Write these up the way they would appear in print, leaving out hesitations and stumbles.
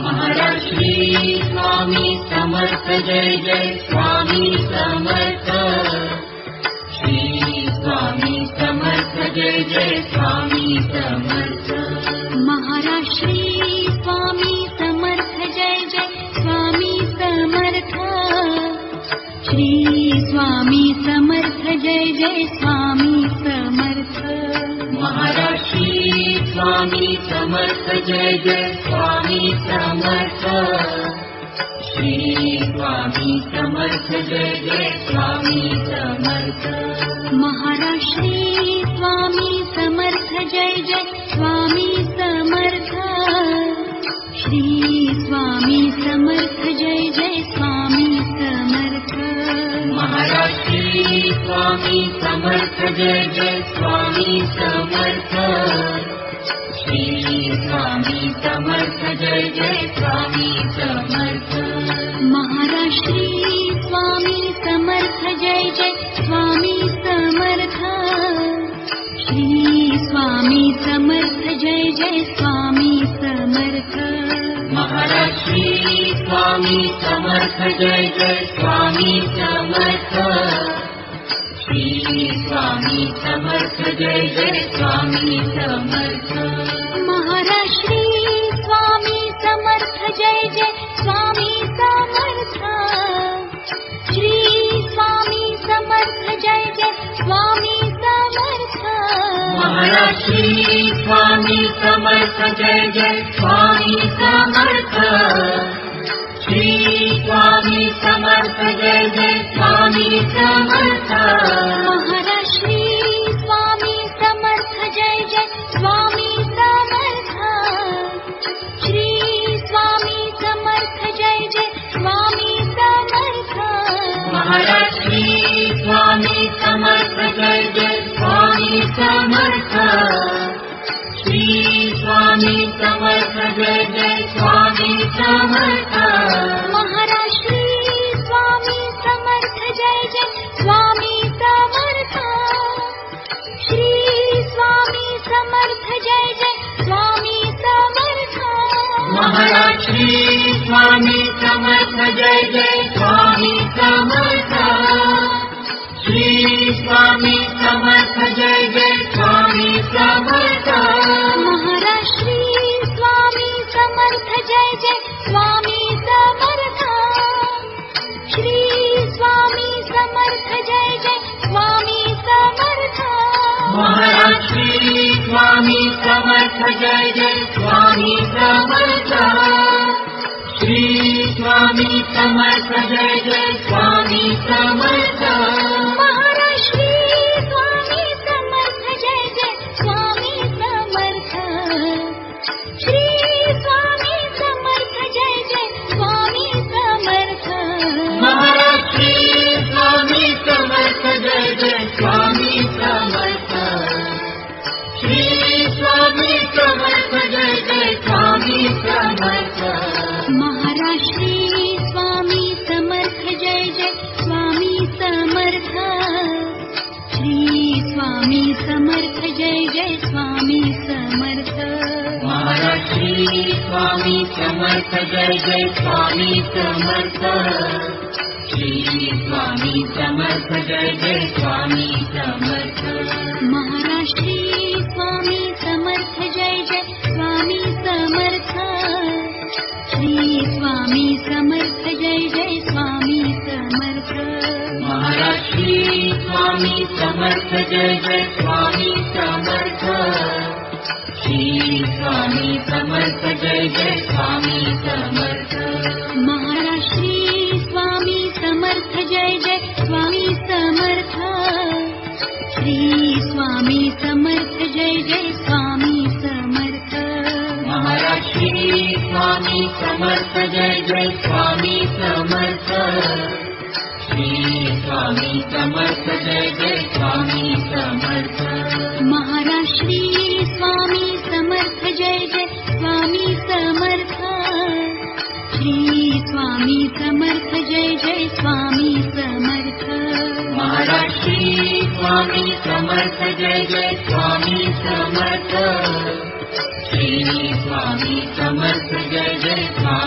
Maharaj Shri Swami Samarth Jai Jai Swami Samarth. Shri Swami Samarth Jai Jai Swami Samarth. Maharaj Shri Swami Samarth Jai Jai Swami Samarth. Shri Swami Samarth Jai Jai Swami Samarth. Maharaj Shri Swami Samarth Jai Jai Swami Samarth. Shri Swami Samarth Jai Jai Swami Samarth. Maharaj Shri Swami Samarth Jai Jai Swami Samarth. Shri Swami Samarth Jai Jai Swami Samarth. Maharaj Shri Swami Samarth Jai Jai Swami Samarth. Shri Swami Samarth Jai Jai Swami Samarth. Maharaj Shri Swami Samarth Jai Jai Swami Samarth. Shri Swami Samarth Jai Jai Swami Samarth. Maharaj Shri Swami Samarth Jai Jai Swami Samarth. Shri Swami Samarth Jai Jai Swami Samarth. Maharaj Shri Swami Samarth Jai Jai Swami Samarth. Shri Swami Samarth Jai Jai Swami Samarth. Maharaj Shri Swami Samarth Jai Jai Swami Samarth. Shri Swami Samarth Jai Jai Swami Samarth. Maharaj Shri Swami Samarth Jai Jai Swami Samarth. Shri Swami Samarth Jai Jai Swami Samarth. Maharaj Shri Swami Samarth Jai Jai Swami Samarth. Shri Swami Samarth Jai Jai Swami Samarth. Maharaj Shri Swami Samarth Jai Jai Swami Samarth. Shri Swami Samarth Jai Jai Swami Samarth. Maharaj Shri Swami Samarth Jai Jai Swami Samarth. Shri Swami Samarth Jai Jai Swami Samarth. Maharaj Shri Swami Samarth Jai Jai Swami Samarth. Shri Swami Samarth Jai Jai Swami Samarth. Maharaj Shri Swami Samarth Jai Jai Swami Samarth. Shri Swami Samarth Jai Jai Swami Samarth. Maharaj Shri Swami Samarth Jai Jai Swami Samarth. Shri Swami Samarth Jai Jai Swami Samarth. Maharaj Shri Swami Samarth Jai Jai Swami Samarth. Shri Swami Samarth Jai Jai Swami Samarth. Maharaj Shri Swami Samarth Jai Jai Swami Samarth. Shri Swami Samarth Jai Jai Swami Samarth. Maharaj Shri Swami Samarth Jai Jai Swami Samarth. Shri Swami Samarth Jai Jai Swami Samarth. Maharaj Shri Swami Samarth Jai Jai Swami Samarth. Shri Swami Samarth Jai Jai Swami Samarth. Maharaj Shri Swami Samarth Jai Jai Swami Samarth. Shri Swami Samarth Jai Jai Swami Samarth. Maharaj Shri Swami Samarth Jai Jai Swami Samarth. Shri Swami Samarth Jai Jai Swami Samarth. Maharaj Shri Swami Samarth Jai Jai Swami Samarth. Shri Swami Samarth Jai Jai Swami Samarth. Maharaj Shri Swami Samarth Jai Jai Swami Samarth. Shri Swami Samarth Jai Jai Swami Samarth. Maharaj Shri Swami Samarth Jai Jai Swami Samarth. Shri Swami Samarth Jai Jai Swami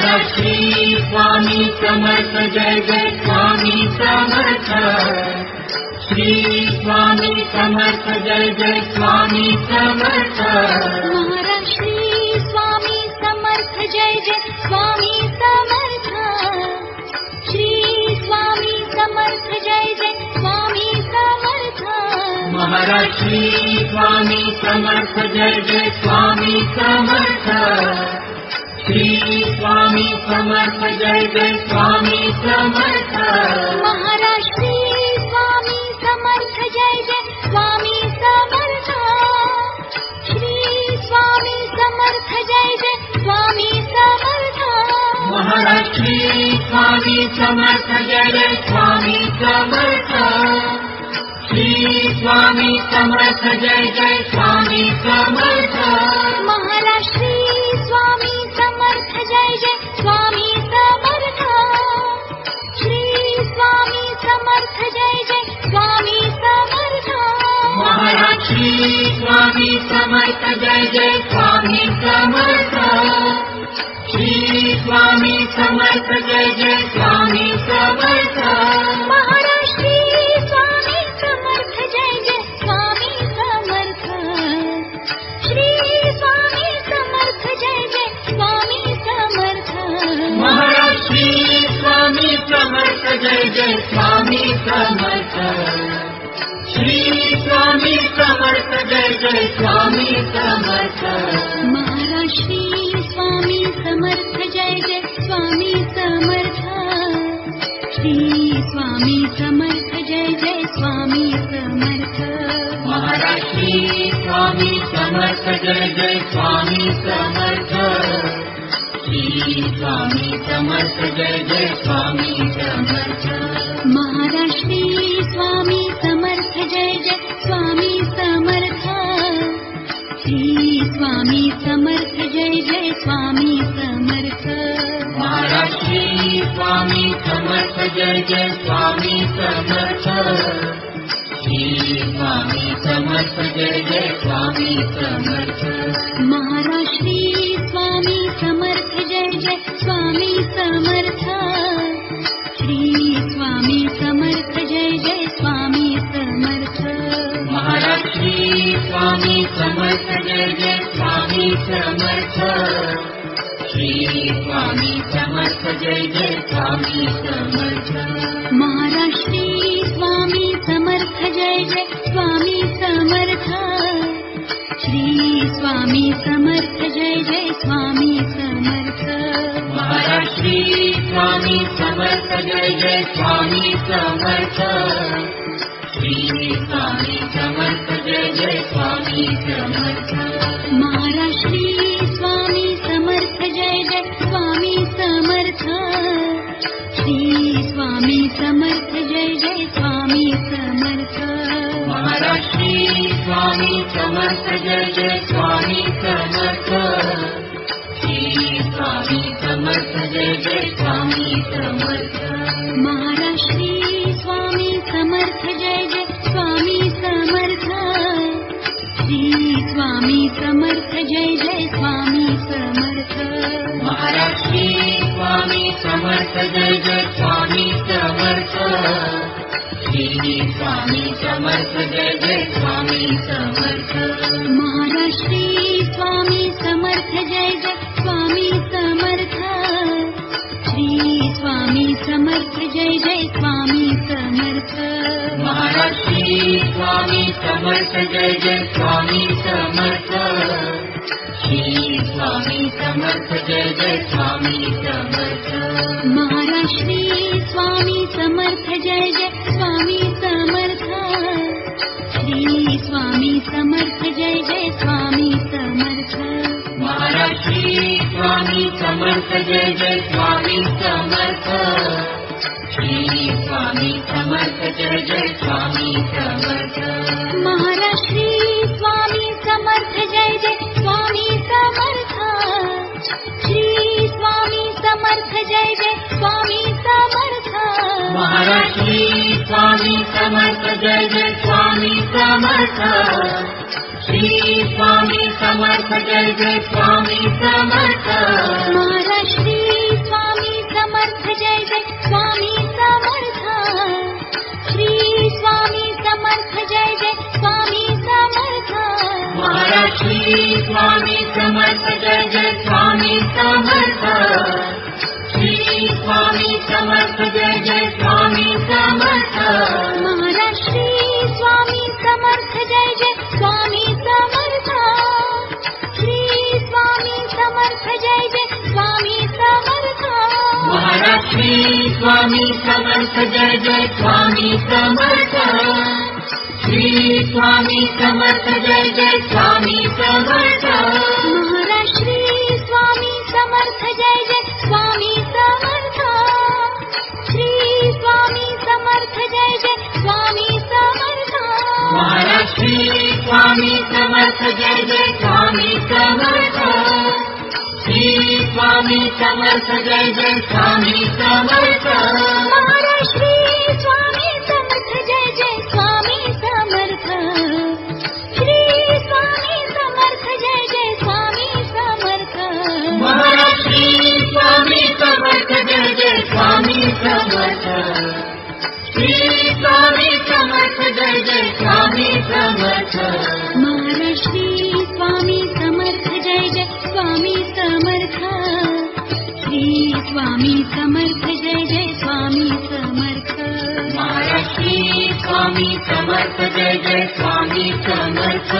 Maharaj Shri Swami Samarth Jai Jai Swami Samarth Shri Swami Samarth Jai Jai Swami Samarth Maharaj Shri Swami Samarth Jai Jai Swami Samarth Shri Swami Samarth Jai Jai Swami Samarth Maharaj Shri Swami Samarth Jai Jai Swami Samarth Shri Swami Samarth Jai Jai Swami Samarth Maharaj Shri Swami Samarth Jai Jai Swami Samarth Shri Swami Samarth Jai Jai Swami Samarth Maharaj Shri Swami Samarth Jai Jai Swami Samarth Shri Swami Samarth Jai Jai Swami Samarth Maharaj Shri Swami Samarth Jai Jai Swami Samarth Shri Swami Samarth Jai Jai Swami Samarth Maharaj Shri Swami Samarth Jai Jai Swami Samarth Shri Swami Samarth Jai Jai Swami Samarth Maharaj Shri Swami Samarth Jai Jai Swami Samarth Shri Swami Samarth Jai Jai Swami Samarth Maharaj Shri Swami Samarth Jai Jai Swami Samarth Shri Swami Samarth Jai Jai Swami Samarth Maharaj Shri Swami Samarth Jai Jai Swami Samarth Shri Swami Samarth Jai Jai Swami Samarth Maharaj Shri Swami Samarth Jai Jai Swami Samarth Shri Swami Samarth Jai Jai Swami Samarth Maharaj Shri Swami Samarth Jai Jai Swami Samarth Shri Swami Samarth Jai Jai Swami Samarth Maharaj Shri Swami Samarth Jai Jai Swami Samarth Shri Swami Samarth Jai Jai Swami Samarth Maharaj Shri Swami Samarth Jai Jai Swami Samarth Shri Swami Samarth Jai Jai Swami Samarth Maharaj Shri Swami Samarth Jai Jai Swami Samarth Shri Swami Samarth Jai Jai Swami Samarth Maharaj Shri Swami Samarth Jai Jai Swami Samarth Shri Swami Samarth Jai Jai Swami Samarth Maharaj Shri Swami Samarth Jai Jai Swami Samarth Shri Swami Samarth Jai Jai Swami Samarth Maharaj Shri Swami Samarth Jai Jai Swami Samarth Shri Swami Samarth Jai Jai Swami Samarth Maharaj Shri Swami Samarth Jai Jai Swami Samarth Shri Swami Samarth Jai Jai Swami Samarth Maharaj Shri Swami Samarth Jai Jai Swami Samarth Shri Swami Samarth Jai Jai Swami Samarth Maharaj Shri Swami Samarth Jai Jai Swami Samarth Shri Swami Samarth Jai Jai Swami Samarth Maharaj Shri Swami Samarth Jai Jai Swami Samarth Shri Swami Samarth Jai Jai Swami Samarth Maharaj Shri Swami Samarth Jai Jai Swami Samarth Shri Swami Samarth Jai Jai Swami Samarth Maharaj Shri Swami Samarth Jai Jai Swami Samarth Shri Swami Samarth Jai Jai Swami Samarth Maharaj Shri Swami Samarth Jai Jai Swami Samarth Shri Swami Samarth Jai Jai Swami Samarth Maharaj Shri Swami Samarth Jai Jai Swami Samarth Shri Swami Samarth Jai Jai Swami Samarth Maharaj Shri Swami Samarth Jai Jai Swami Samarth Shri Swami Samarth Jai Jai Swami Samarth Maharaj Shri Swami Samarth Jai Jai Swami Samarth Shri Swami Samarth Jai Jai Swami Samarth Maharaj Shri Swami Samarth Jai Jai Swami Samarth Shri Swami Samarth Jai Jai Swami Samarth Maharaj Shri Swami Samarth Jai Jai Swami Samarth Shri Swami Samarth Jai Jai Swami Samarth Maharaj Shri Swami Samarth Jai Jai Swami Samarth Shri Swami Samarth Jai Jai Swami Samarth Maharaj Shri Swami Samarth Jai Jai Swami Samarth Shri Swami Samarth Jai Jai Swami Samarth Maharaj Shri Swami Samarth Jai Jai Swami Samarth Shri Swami Samarth Jai Jai Swami Samarth Maharaj Shri Swami Samarth Jai Jai Swami Samarth Shri Swami Samarth Jai Jai Swami Samarth Maharaj Shri Swami Samarth Jai Jai Swami Samarth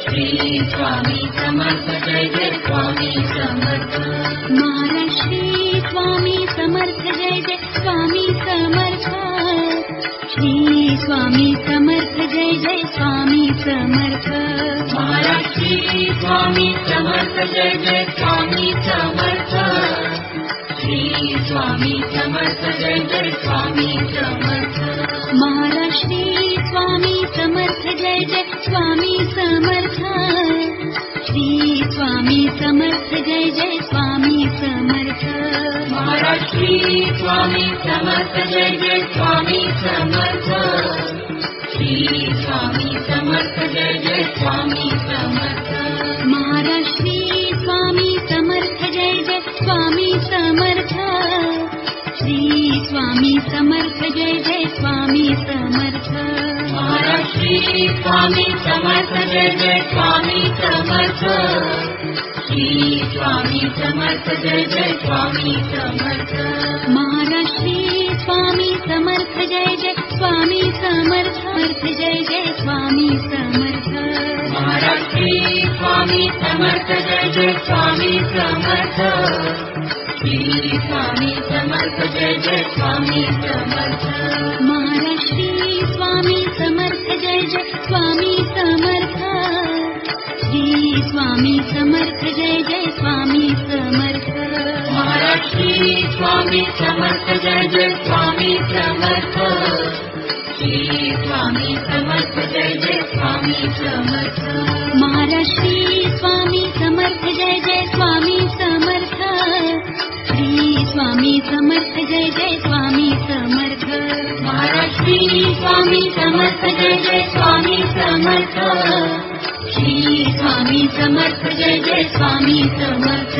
Shri Swami Samarth Jai Jai Swami Samarth Maharaj Shri Swami Samarth Jai Jai Swami Samarth Shri Swami Samarth Jai Jai Swami Samarth Maharaj Shri Swami Samarth Jai Jai Swami Samarth Shri Swami Samarth Jai Jai Swami Samarth Maharaj Shri Swami Samarth Jai Jai Swami Samarth Shri Swami Samarth Jai Jai Swami Samarth Maharaj Shri Swami Samarth Jai Jai Swami Samarth Shri Swami Samarth Jai Jai Swami Samarth Maharaj Shri Swami Samarth Jai Jai Swami Samarth Shri Swami Samarth Jai Jai Swami Samarth Maharaj Shri Swami Samarth Jai Jai Swami Samarth Shri Swami Samarth Jai Jai Swami Samarth Maharaj Shri Swami Samarth Jai Jai Swami Samarth Shri Swami Samarth Jai Jai Swami Samarth Maharaj Shri Swami Samarth Jai Jai Swami Samarth Jai Jai Swami Samarth Maharaj Shri Swami Samarth Jai Jai Swami Samarth Shri Swami Samarth Jai Jai Swami Samarth Maharaj Shri Swami Samarth Jai Jai Swami Samarth Shri Swami Samarth Jai Jai Swami Samarth Maharaj Shri Swami Samarth Jai Jai Swami Samarth Shri Swami Samarth Jai Jai Swami Samarth Maharaj Shri Swami Samarth Jai Jai Swami Samarth Shri Swami Samarth Jai Jai Swami Samarth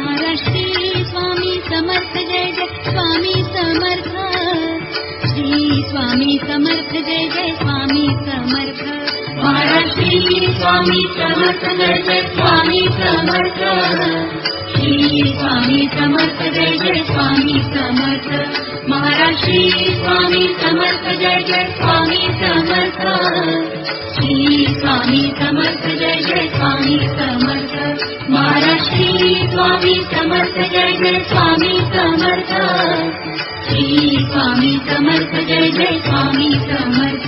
Maharaj Shri Swami Samarth Jai Jai Swami Samarth Shri Swami Samarth Jai Jai Swami Samarth Maharaj Shri Swami Samarth Jai Jai Swami Samarth Shri Swami Samarth Jai Jai Swami Samarth Maharaj Shri Swami Samarth Jai Jai Swami Samarth Shri Swami Samarth Jai Jai Swami Samarth Maharaj Shri Swami Samarth Jai Jai Swami Samarth Shri Swami Samarth Jai Jai Swami Samarth Maharaj Shri Swami Samarth Jai Jai Swami Samarth Shri Swami Samarth Jai Jai Swami Samarth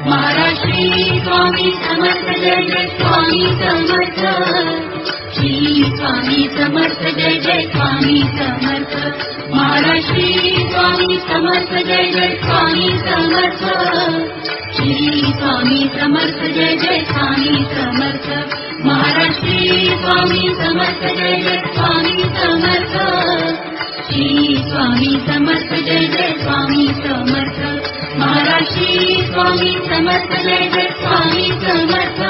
Maharaj Shri Swami Samarth Jai Jai Swami Samarth Shri Swami Samarth Jai Jai Swami Samarth Maharaj Shri Swami Samarth Jai Jai Swami Samarth Shri Swami Samarth Jai Jai Swami Samarth Maharaj Shri Swami Samarth Jai Jai Swami Samarth Shri Swami Samarth Jai Jai Swami Samarth Maharaj Shri Swami Samarth Jai Jai Swami Samarth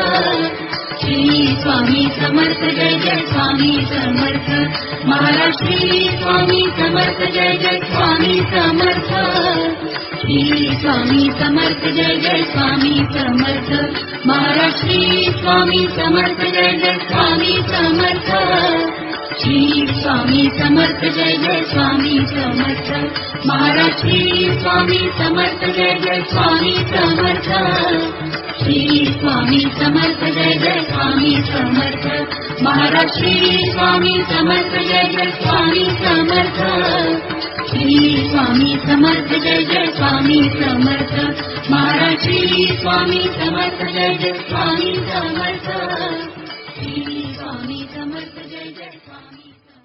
Shri Swami Samarth Jai Jai Swami Samarth Maharaj Shri Swami Samarth Jai Jai Swami Samarth Shri Swami Samarth Jai Jai Swami Samarth Maharaj Shri Swami Samarth Jai Jai Swami Samarth Shri Swami Samarth Jai Jai Swami Samarth Maharaj Shri Swami Samarth Jai Jai Swami Samarth Shri Swami Samarth Jai Jai Swami Samarth Maharaj Shri Swami Samarth Jai Jai Swami Samarth Shri Swami Samarth Jai Jai Swami Samarth Maharaj Shri Swami Samarth Jai Jai Swami Samarth Shri Swami Samarth Jai Jai Swami Samarth